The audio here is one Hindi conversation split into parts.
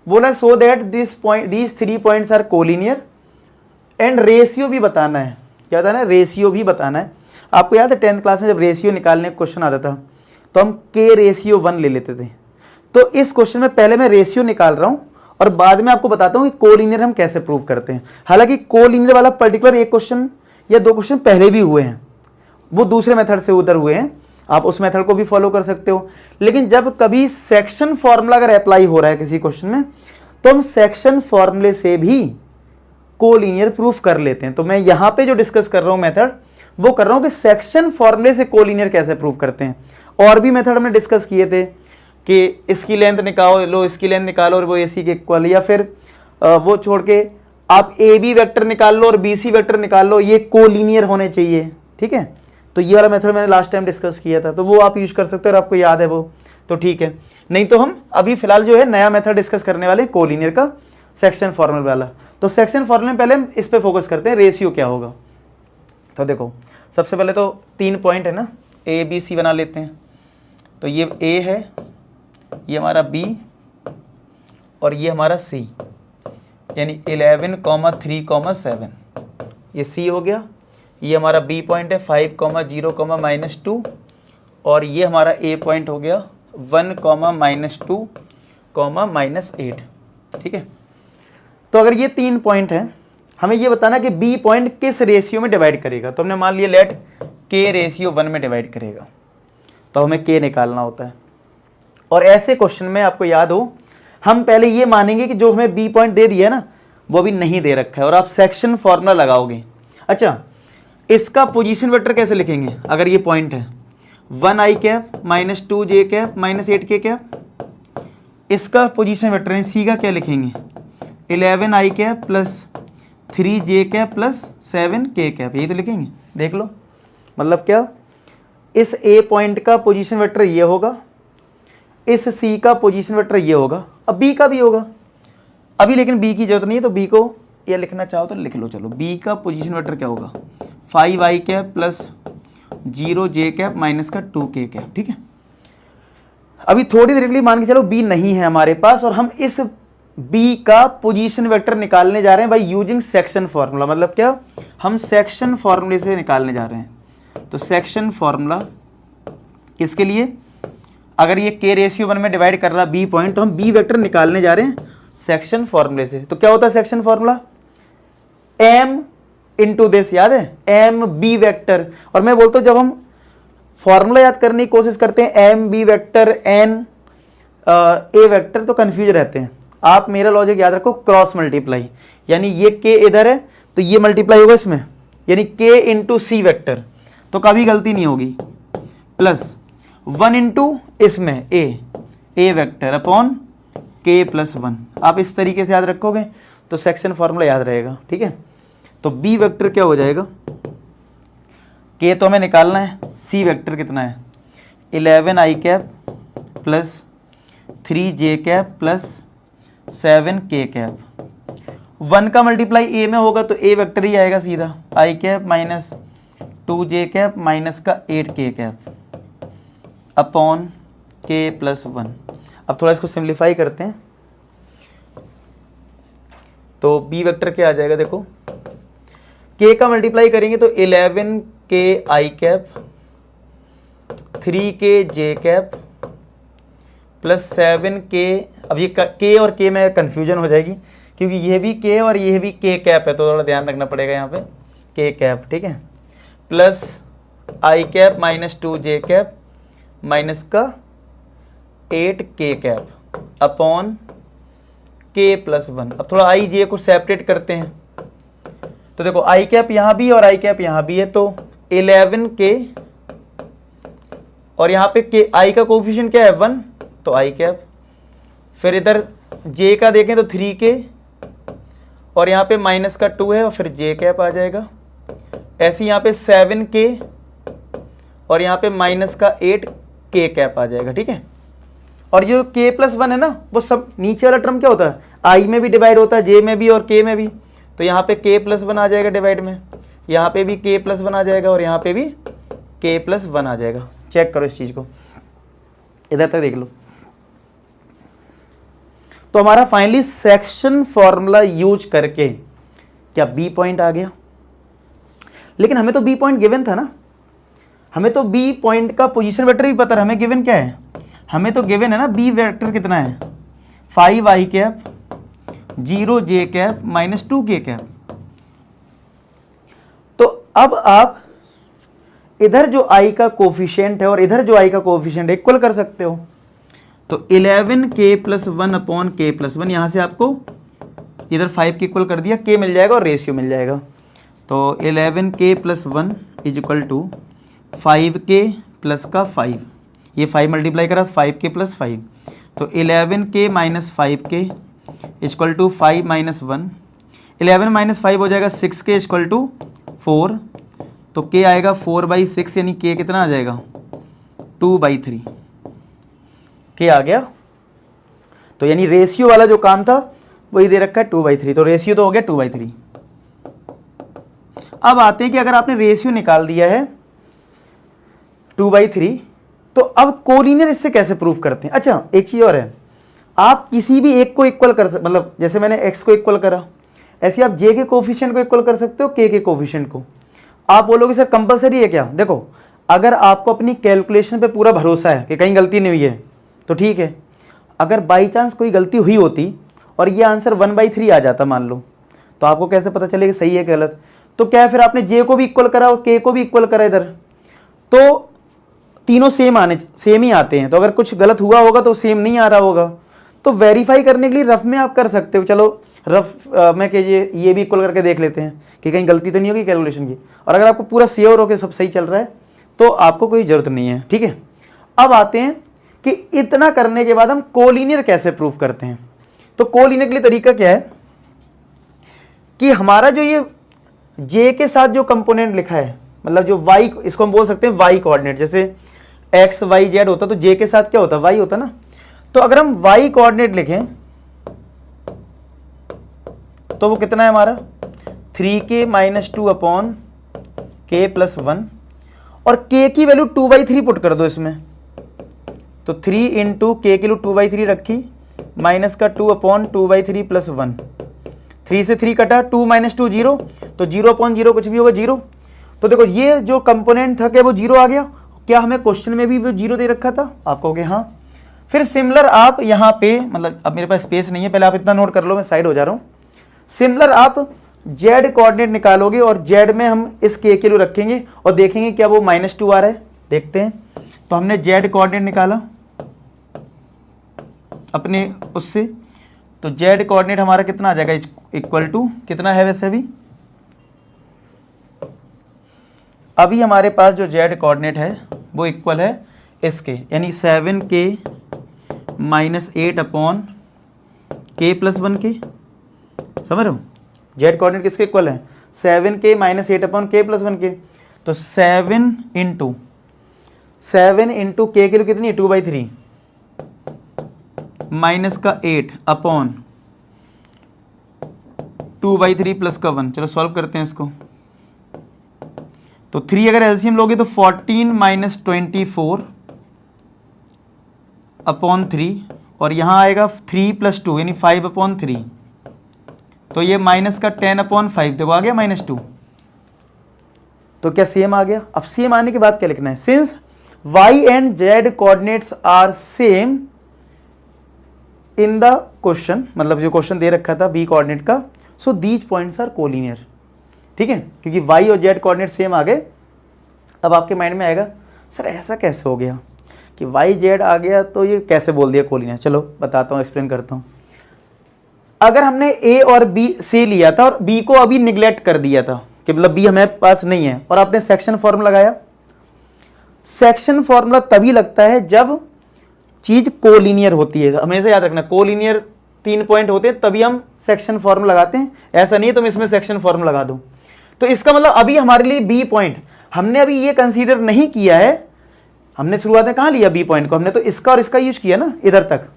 बोला so that these 3 points are collinear and ratio भी बताना है। क्या बताना है? रेशियो भी बताना है। आपको याद है 10th क्लास में जब रेशियो निकालने का क्वेश्चन आता था तो हम k रेशियो 1 ले लेते थे। तो इस क्वेश्चन में पहले मैं रेशियो निकाल रहा हूं और बाद में आपको बताता हूं कि कोलिनियर हम कैसे प्रूव करते हैं। हालांकि कोलिनियर वाला पर्टिकुलर एक क्वेश्चन या 2 क्वेश्चन पहले भी हुए हैं, वो दूसरे मेथड से उधर हुए हैं, आप उस मेथड को भी फॉलो कर सकते हो। लेकिन जब कभी सेक्शन फॉर्मूला अगर अप्लाई हो रहा है किसी क्वेश्चन में तो हम सेक्शन फॉर्मूले से भी कोलिनियर प्रूफ कर लेते हैं। तो मैं यहां पे जो डिस्कस कर रहा हूं मेथड वो कर रहा हूं कि सेक्शन फॉर्मूले से कोलिनियर कैसे प्रूफ करते हैं। और भी मेथड हमने डिस्कस किए थे कि इसकी लेंथ निकालो, इसकी लेंथ निकालो और वो AC के इक्वल, या फिर वो छोड़ के आप AB वेक्टर निकाल लो और BC वेक्टर निकाल लो, ये कोलिनियर होने चाहिए। ठीक है, तो ये वाला मेथड मैंने लास्ट टाइम डिस्कस किया था, तो वो आप यूज कर सकते हो और आपको याद है वो, तो ठीक है। नहीं तो हम अभी फिलहाल जो है नया मेथड डिस्कस करने वाले कोलिनियर का, सेक्शन फॉर्मूला वाला। तो सेक्शन फॉर्मूले में पहले हम इस पे फोकस करते हैं, रेशियो क्या होगा। तो देखो सबसे पहले तो 3 पॉइंट है ना, ABC बना लेते हैं। तो ये A है, ये हमारा B और ये हमारा C, यानी 11, 3, 7, ये C हो गया। ये हमारा B पॉइंट है 5, 0, -2 और ये हमारा A पॉइंट हो गया 1, -2, -8। ठीक है, तो अगर ये 3 पॉइंट हैं, हमें ये बताना कि B पॉइंट किस रेशियो में डिवाइड करेगा। तो हमने मान लिया लेट K रेशियो 1 में डिवाइड करेगा, तो हमें K निकालना होता है। और ऐसे क्वेश्चन में आपको याद हो, हम पहले ये मानेंगे कि जो हमें B पॉइंट दे दिया है ना वो भी नहीं दे रखा है, और आप सेक्शन फॉर्मूला लगाओगे। अच्छा, इसका पोजीशन वेक्टर कैसे लिखेंगे? अगर ये पॉइंट है 1i cap -2j cap -8k cap, इसका पोजीशन वेक्टर है C का क्या लिखेंगे? 11i cap +3j cap +7k cap, यही तो लिखेंगे। देख लो, मतलब क्या, इस A पॉइंट का पोजीशन वेक्टर ये होगा, इस C का पोजीशन वेक्टर ये होगा, अब B का भी होगा अभी, लेकिन B की जरूरत नहीं है तो B को ये लिखना चाहो तो लिख लो। चलो, B का पोजीशन वेक्टर क्या होगा? 5i cap +0j cap -2k cap. ठीक है, अभी थोड़ी देर के लिए मान के चलो B नहीं है हमारे पास और हम इस B का पोजीशन वेक्टर निकालने जा रहे हैं बाय यूजिंग सेक्शन फॉर्मूला। मतलब क्या, हम सेक्शन फॉर्मूले से निकालने जा रहे हैं। तो सेक्शन फॉर्मूला किसके लिए? अगर ये K रेशियो 1 में डिवाइड कर रहा B पॉइंट, तो हम B वेक्टर निकालने जा रहे हैं सेक्शन फॉर्मूले से। तो क्या होता है section formula? M into this, याद है, MB वेक्टर। और मैं बोलता हूं जब हम फॉर्मूला याद करने की कोशिश करते हैं MB vector N A vector, तो कंफ्यूज रहते हैं। आप मेरा लॉजिक याद रखो, क्रॉस मल्टीप्लाई, यानी ये K इधर है तो ये मल्टीप्लाई होगा इसमें, यानी K इंटू C वेक्टर, तो कभी गलती नहीं होगी, प्लस 1 इंटू इसमें A वेक्टर अपॉन K +1। आप इस तरीके से याद रखोगे तो सेक्शन फॉर्मूला याद रहेगा। ठीक है, तो B वेक्टर क्या हो जाएगा? K तो हमें निकालना है, C वेक्टर कितना है? 11i cap +3j cap +7k cap. 1 का मल्टीप्लाई A में होगा तो A वेक्टर ही आएगा सीधा, i cap -2j cap -8k cap upon K +1। अब थोड़ा इसको सिंप्लीफाई करते हैं, तो B वेक्टर क्या आ जाएगा? देखो, K का मल्टीप्लाई करेंगे तो 11k i cap 3k j cap +7k। अब ये K और K में कन्फ्यूजन हो जाएगी क्योंकि ये भी K और ये भी K कैप है, तो थोड़ा ध्यान रखना पड़ेगा यहाँ पे, K कैप। ठीक है, plus i cap -2j cap minus का 8k कैप अपॉन K +1। अब थोड़ा i j को सेपरेट करते हैं, तो देखो i कैप यहाँ भी और i कैप यहाँ भी है, तो 11k और यहाँ पे k i का कोफिशिएंट क्या है 1, तो i कैप। फिर इधर j का देखें तो 3k और यहाँ पे माइनस का 2 है और फिर j कैप आ जाएगा। ऐसे यहाँ पे 7k और यहाँ पे माइनस का 8k कैप आ जाएगा। ठीक है, और जो k +1 है ना, वो सब नीचे वाला टर्म क्या होता है, i में भी डिवाइड होता है, j में भी और k में भी, तो यहाँ पे k +1 आ जाएगा डिवाइड में, यहाँ पे भी k +1 आ जाएगा और यहाँ पे भी k +1 आ जाएगा। चेक करो इस चीज़ को, इधर तक देख लो। तो हमारा फाइनली सेक्शन फॉर्मूला यूज करके क्या बी पॉइंट आ गया। लेकिन हमें तो बी पॉइंट गिवन था ना, हमें तो बी पॉइंट का पोजीशन वेक्टर भी पता है। हमें गिवन क्या है, हमें तो गिवन है ना बी वेक्टर कितना है 5i cap 0j cap -2k cap. तो अब आप इधर जो i का कोफिशिएंट है और इधर जो i का कोफिशिएंट है इक्वल कर सकते हो। तो 11k + 1/k + 1 यहाँ से आपको इधर 5 के इक्वल कर दिया, k मिल जाएगा और रेशियो मिल जाएगा। तो 11k + 1 = 5k + का 5, ये 5 मल्टीप्लाई करा 5k + 5, तो 11k - 5k = 5 - 1, 11 - 5 हो जाएगा 6k = 4, तो k आएगा 4/6 यानी k कितना आ जाएगा 2/3, k आ गया। तो यानी रेशियो वाला जो काम था वही दे रखा है 2/3, तो रेशियो तो हो गया 2/3। अब आते हैं कि अगर आपने रेशियो निकाल दिया है 2/3 तो अब कोलिनियर इससे कैसे प्रूफ करते हैं। अच्छा एक चीज और है, आप किसी भी एक को इक्वल कर सकते, मतलब जैसे मैंने x को इक्वल करा ऐसे आप j के कोफिशिएंट को इक्वल कर सकते हो k के कोफिशिएंट को। आप बोलोगे सर कंपलसरी है क्या, देखो अगर आपको अपनी कैलकुलेशन पे पूरा भरोसा है कि कहीं गलती नहीं हुई है तो ठीक है, अगर बाई चांस कोई गलती हुई होती और ये आंसर 1/3 आ जाता मान लो, तो आपको कैसे पता चलेगा सही है गलत। तो क्या है, फिर आपने j को भी इक्वल करा और k को भी इक्वल करा इधर, तो तीनों सेम ही आते हैं। तो अगर कुछ गलत हुआ होगा तो सेम नहीं आ रहा होगा। तो वेरीफाई करने के लिए रफ में आप कर सकते हो, चलो रफ में कि ये भी इक्वल करके देख लेते हैं कि कहीं गलती तो नहीं होगी कैलकुलेशन की। और अगर आपको पूरा श्योर हो के सब सही चल रहा है तो आपको कोई ज़रूरत नहीं है, ठीक है। अब आते हैं कि इतना करने के बाद हम कोलिनियर कैसे प्रूफ करते हैं। तो कोलिनियर के लिए तरीका क्या है कि हमारा जो ये j के साथ जो कंपोनेंट लिखा है, मतलब जो y, इसको हम बोल सकते हैं y कोऑर्डिनेट, जैसे x y z होता तो j के साथ क्या होता y होता ना। तो अगर हम y कोऑर्डिनेट लिखें तो वो कितना है हमारा 3k - 2/k + 1, और k की वैल्यू 2/3 पुट कर दो इसमें। तो 3 × k की वैल्यू 2/3 रखी माइनस का 2/2/3 + 1, 3 से 3 कटा 2 - 2 0, तो 0/0 कुछ भी होगा 0। तो देखो ये जो कंपोनेंट था क्या वो 0 आ गया। क्या हमें क्वेश्चन में भी वो 0 दे रखा था, आप कहोगे हाँ। फिर सिमिलर आप यहाँ पे, मतलब अब मेरे पास स्पेस नहीं है, पहले आप इतना नोट कर लो, मैं साइड हो जा रहा हूँ। सिमिलर आप z कोऑर्डिनेट निकालोगे और z में हम इस k के लिए रखेंगे और देखेंगे क्या वो -2 आ रहा है, देखते हैं। तो हमने z कोऑर्डिनेट निकाला अपने उससे, तो z कोऑर्डिनेट हमारा कितना आ जाएगा इक्वल टू कितना है वैसे अभी हमारे पास जो z कोऑर्डिनेट है वो इक्वल है इसके, यानी 7k - 8/k + 1k। समझ रहे हो, z कोऑर्डिनेट किसके इक्वल है 7k - 8/k + 1k। तो 7 × k की कितनी है 2/3 माइनस का 8/2/3 + का 1। चलो सॉल्व करते हैं इसको। तो 3 अगर एलसीएम लोगे तो 14 - 24/3, और यहाँ आएगा 3 + 2 यानी 5/3, तो ये माइनस का 10/5, देखो आ गया -2। तो क्या सेम आ गया। अब सेम आने के बाद क्या लिखना है, since y and z coordinates are same in the question, मतलब जो क्वेश्चन दे रखा था b कोऑर्डिनेट का, so these points are collinear, ठीक है, क्योंकि y और z कोऑर्डिनेट सेम आ गए। अब आपके माइंड में आएगा सर ऐसा कैसे हो गया कि y z आ गया तो ये कैसे बोल दिया कोलिनियर। चलो बताता हूँ, एक्सप्लेन करता हूँ। अगर हमने a और b से लिया था और b को अभी निगलेक्ट कर दिया था कि मतलब b हमारे पास नहीं है, और आपने सेक्शन फॉर्मूला लगाया। सेक्शन फॉर्मूला तभी लगता है जब चीज कोलिनियर होती है, हमेशा याद रखना कोलिनियर 3 पॉइंट होते हैं तभी हम सेक्शन फॉर्मूला लगाते हैं, ऐसा नहीं है तुम इसमें सेक्शन फॉर्मूला लगा दो। तो इसका मतलब अभी हमारे लिए बी पॉइंट हमने अभी ये कंसीडर नहीं किया है। हमने शुरुआत में कहाँ लिया बी पॉइंट को, हमने तो इसका और इसका यूज किया ना, इधर तक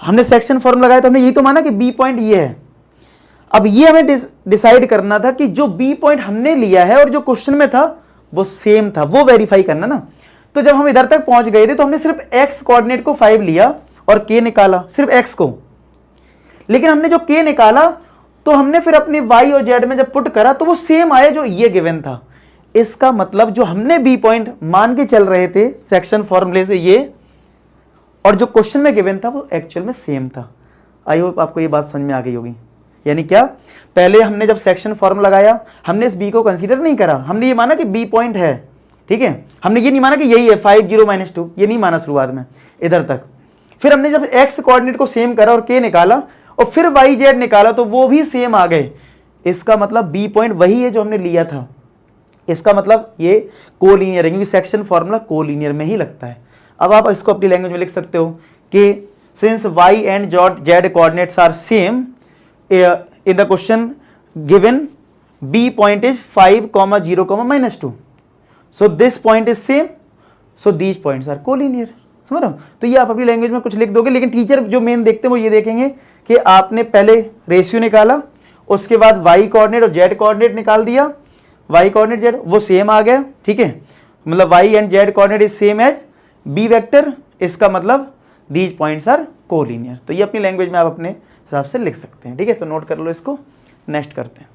हमने सेक्शन फॉर्मूला लगाया तो हमने यही तो माना कि बी पॉइंट ये है। अब ये हमें डिसाइड करना था कि जो बी पॉइंट हमने लिया है और जो क्वेश्चन में था वो सेम था, वो वेरीफाई करना ना। तो जब हम इधर तक पहुंच गए थे तो हमने सिर्फ x कोऑर्डिनेट को 5 लिया और k निकाला, सिर्फ x को, लेकिन हमने जो k निकाला तो हमने फिर अपनी y और z में जब पुट करा तो वो सेम आया जो ये गिवन था। इसका मतलब जो हमने b पॉइंट मान के चल रहे थे सेक्शन फॉर्मूले से ये, और जो क्वेश्चन में गिवन था वो एक्चुअल में सेम था। आई होप आपको ये बात समझ में आ गई होगी। यानी क्या, पहले हमने जब सेक्शन फॉर्मूला लगाया हमने इस b को कंसीडर नहीं करा, हमने ये माना कि b पॉइंट है, ठीक है, हमने ये नहीं माना कि यही है 5 0 -2, ये नहीं माना शुरुआत में इधर तक। फिर हमने जब x कोऑर्डिनेट को सेम करा और k निकाला और फिर y z निकाला तो वो भी सेम आ गए। इसका मतलब b पॉइंट वही है जो हमने लिया था। इसका मतलब ये कोलीनियर है, क्योंकि सेक्शन फॉर्मूला कोलीनियर में ही लगता है। अब आप इसको अपनी लैंग्वेज में लिख सकते हो कि since y and z coordinates are same in the question given b point is 5, 0, -2, so this point is same, so these points are collinear। समझ रहे हो? तो ये आप अपनी लैंग्वेज में कुछ लिख दोगे, लेकिन टीचर जो मेन देखते हैं वो ये देखेंगे कि आपने पहले रेशियो निकाला, उसके बाद y कोऑर्डिनेट और z कोऑर्डिनेट निकाल दिया, y कोऑर्डिनेट z वो सेम आ गया, ठीक है, मतलब y and z coordinate is same as b vector, इसका मतलब दीज पॉइंट्स आर कोलिनियर। तो ये अपनी लैंग्वेज में आप अपने हिसाब से लिख सकते हैं, ठीक है। तो नोट कर लो इसको, नेक्स्ट करते हैं।